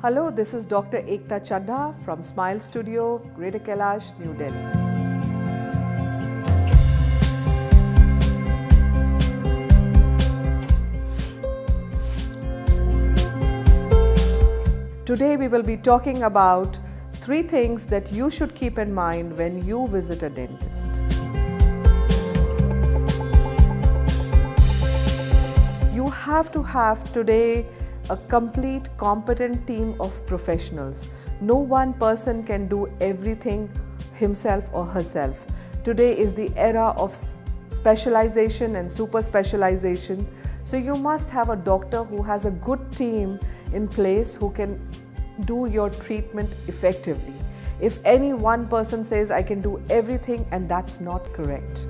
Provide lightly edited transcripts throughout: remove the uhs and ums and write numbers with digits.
Hello, this is Dr. Ekta Chadha from Smile Studio, Greater Kailash, New Delhi. Today we will be talking about 3 things that you should keep in mind when you visit a dentist. You have to have today a complete competent team of professionals. No one person can do everything himself or herself. Today is the era of specialization and super specialization. So you must have a doctor who has a good team in place who can do your treatment effectively. If any one person says I can do everything, and that's not correct.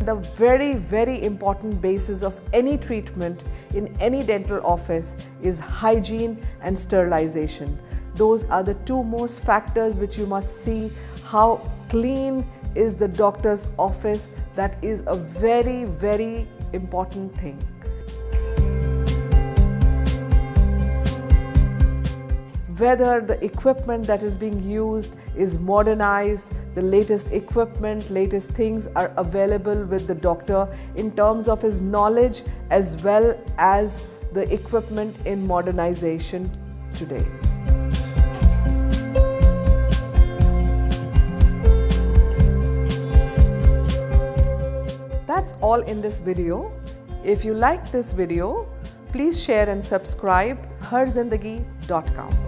The very, very important basis of any treatment in any dental office is hygiene and sterilization. Those are the 2 most factors which you must see. How clean is the doctor's office? That is a very, very important thing. Whether the equipment that is being used is modernized, the latest equipment, latest things are available with the doctor in terms of his knowledge as well as the equipment in modernization today. That's all in this video. If you like this video, please share and subscribe herzindagi.com.